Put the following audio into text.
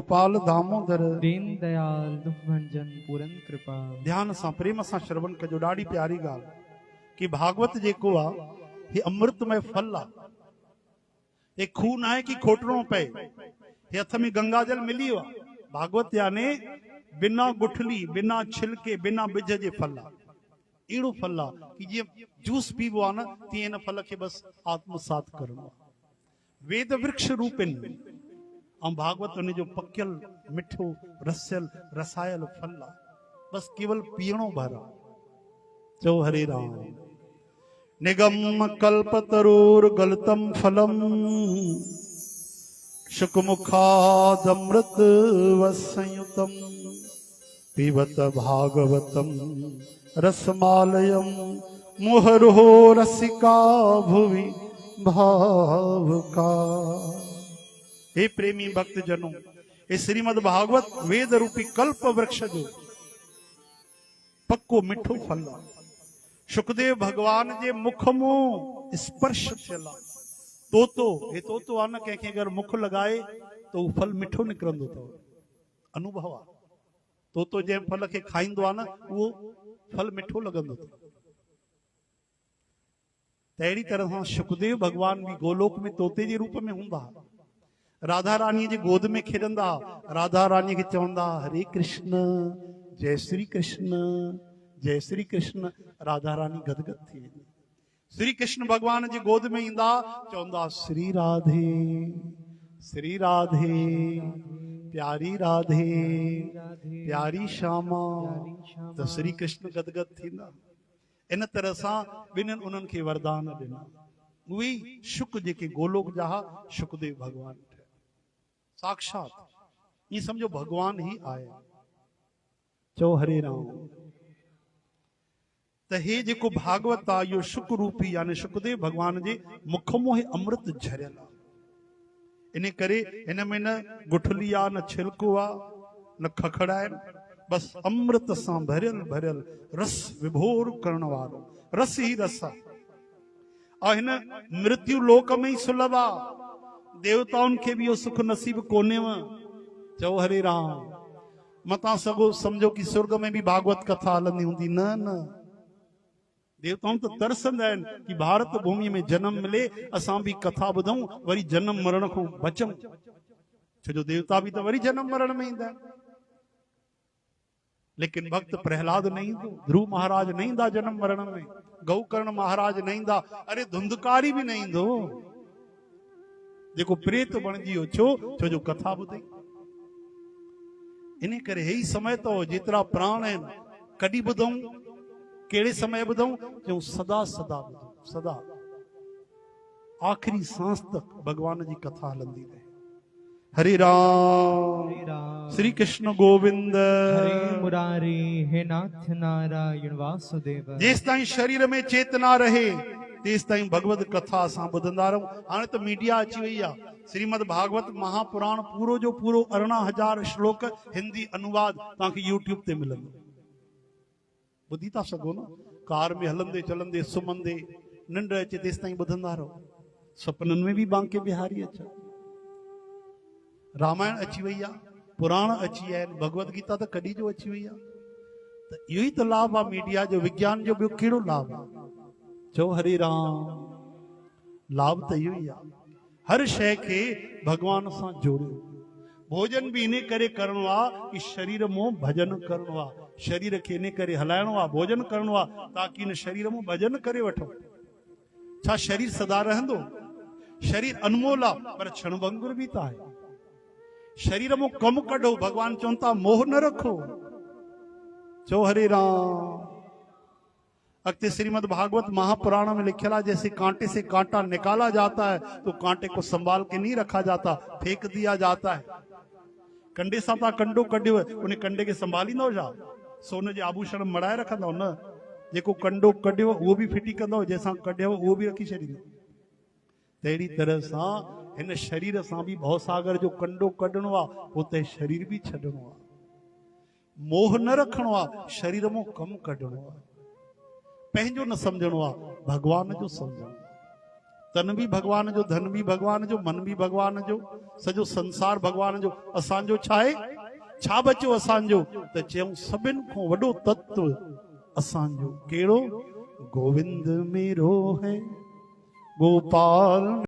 गोपाल दामोदर दीन दयाल दुख भंजन पूरन कृपा। ध्यान सां प्रेम सां श्रवण कजो। ॾाढी प्यारी ॻाल्हि कि भागवत जेको आहे हे अमृतमय फल आहे। हे खून आहे कि खोटणो पए। हे हथ में गंगा जल मिली वियो आहे। भागवत याने बिना गुठली, बिना छिलके, बिना बिज जे फल आहे। अहिड़ो फल आहे कि जीअं जूस पीबो आहे न, तीअं हिन फल खे बस आत्मसात करणो आहे। वेद वृक्ष रूपिन ऐं भागवत उन जो पकियल मिठो रसियल रसायल फल आहे। बस केवल पीअणो भर आहे। चओ हरे राम। निगम कल्पतरुर गलतम फलम शुकमुखादमृत वसंयुतम पिबत भागवतम रसमालयम मुहरो रसिका भुवि भावुका। हे प्रेमी भक्त जनों, हे श्रीमद भागवत वेद रूपी कल्प वृक्ष जो पक्को मिठो फल आहे। सुखदेव भगवान जे मुख मों स्पर्श थियल आहे। तोतो, हे तोतो आहे न, कंहिंखे अगर मुख लगाए तो वो फल मिठो निकरंदो अथव। अनुभव आहे। तोतो जंहिं फल खे खाईंदो आहे न, उहो फल मिठो लॻंदो अथव। तहिड़ी तरह सां सुखदेव भगवान भी गोलोक में तोते जे रूप में हूंदा। राधा रानी जे गोद में खेॾंदा। राधा रानी खे चवंदा हरे कृष्ण, जय श्री कृष्ण, जय श्री कृष्ण। राधा रानी गदगद थी वेंदी। श्री कृष्ण भगवान जी गोद में ईंदा, चवंदा श्री राधे, श्री राधे, प्यारी राधे, प्यारी श्यामा। तो श्री कृष्ण गदगद थींदा। इन तरह सां ॿिन्हिनि उन्हनि खे वरदान ॾिना। उहे शुक जेके गोलोक जा शुकदेव भगवान साक्षात ये समझो भगवान ही आया। चो हरे राम। त हे जेको भागवत आहे इहो शुक रूपी यानी शुकदेव भगवान जे मुख मों अमृत झरियल आहे। इन करे हिन में न गुठली आहे, न छिलको आहे, न खखड़ा आहिनि। बस अमृत सां भरियल भरियल रस विभोर करण वारो रस ही रस आहे। और हिन मृत्यु लोक में ही सुलभ आहे। देवताउनि खे भी इहो सुख नसीब कोन्हेव। चओ हरे राम। मता सगो समझो कि स्वर्ग में भी भागवत कथा हलंदी हूंदी। न न, देवताउनि तो तरसंदा आहिनि कि भारत भूमि में जन्म मिले, असां भी कथा ॿुधूं, वरी जन्म मरण खां बचूं। छो जो देवता भी तो वरी जन्म मरण में ईंदा आहिनि। लेकिन भक्त प्रहलाद नहीं ईंदो, ध्रुव महाराज नहीं ईंदा जन्म मरण में, गौकर्ण महाराज नहीं ईंदा, अरे धुंधकारी भी नहीं ईंदो जेको प्रेत बणजी वियो। छो जो कथा ॿुधई। इन करे हे ही समय तो जेतिरा प्राण आहिनि कॾहिं ॿुधूं, कहिड़े समय ॿुधूं? जो सदा सदा ॿुधूं, सदा आखिरी सांस तक भगवान जी कथा हलंदी रहे। हरे राम, श्री कृष्ण गोविंद, हरे मुरारी, हे नाथ नारायण वासुदेव। जेस ताईं शरीर में चेतना रहे तेस ताईं भगवत कथा असां ॿुधंदा रहूं। हाणे त मीडिया अची वई आहे। श्रीमद भागवत महापुराण पूरो जो पूरो 18,000 श्लोक हिंदी अनुवाद तव्हांखे यूट्यूब ते मिलंदो। ॿुधी था सघो न। कार में हलंदे चलंदे सुम्हंदे निंड अचे तेस ताईं ॿुधंदा रहो। सपननि में भी बांके बिहारी अचे। रामायण अची वई आहे, पुराण अची विया आहिनि, भगवत गीता त कॾहिं जो अची वई आहे। त इहो ई त लाभ आहे मीडिया जो। विज्ञान जो ॿियो कहिड़ो लाभ आहे? चओ हरे राम। लाभ त इहो ई आहे। हर शइ खे भगवान सां जोड़ियो। भोजन भी इन करे करणो आहे कि शरीर मों भजन करणो आहे। शरीर खे इन करे हलाइणो आहे, भोजन करणो आहे ताकि इन शरीर मों भजन करे वठो। छा शरीर सदा रहंदो? शरीर अनमोल आहे पर क्षणभंगुर भी त आहे। शरीर मों कम कढो। भगवान चवनि था मोह न रखो। चो हरे राम। अगते श्रीमद भागवत महापुराण में लिखा है जैसे कांटे से कांटा निकाला जाता है तो कांटे को संभाल के नहीं रखा जाता, फेंक दिया जाता है। कंडे सां था कंडो कढियो, उन कंडे के संभालींदो छा? सोने जे आभूषण मड़ाए रखंदो न। जेको कंडो कढियो उहो भी फिटी कंदो, जैसा कढियो उहो भी रखी छॾींदो। तहिड़ी तरह सां हिन शरीर सां भी भवसागर जो कंडो कढणो आहे, उते शरीर भी छॾणो आहे। मोह न रखणो आहे, शरीर मों कम कढणो आहे। पंहिंजो न समझणो आहे, भगवान जो समझणो। तन भी भगवान जो, धन भी भगवान जो, मन भी भगवान जो, सॼो संसार भगवान जो। असांजो छा आहे? छा बचियो असांजो? त चयूं सभिनि खां वॾो तत्व असांजो कहिड़ो? गोविंद मेरो है गोपाल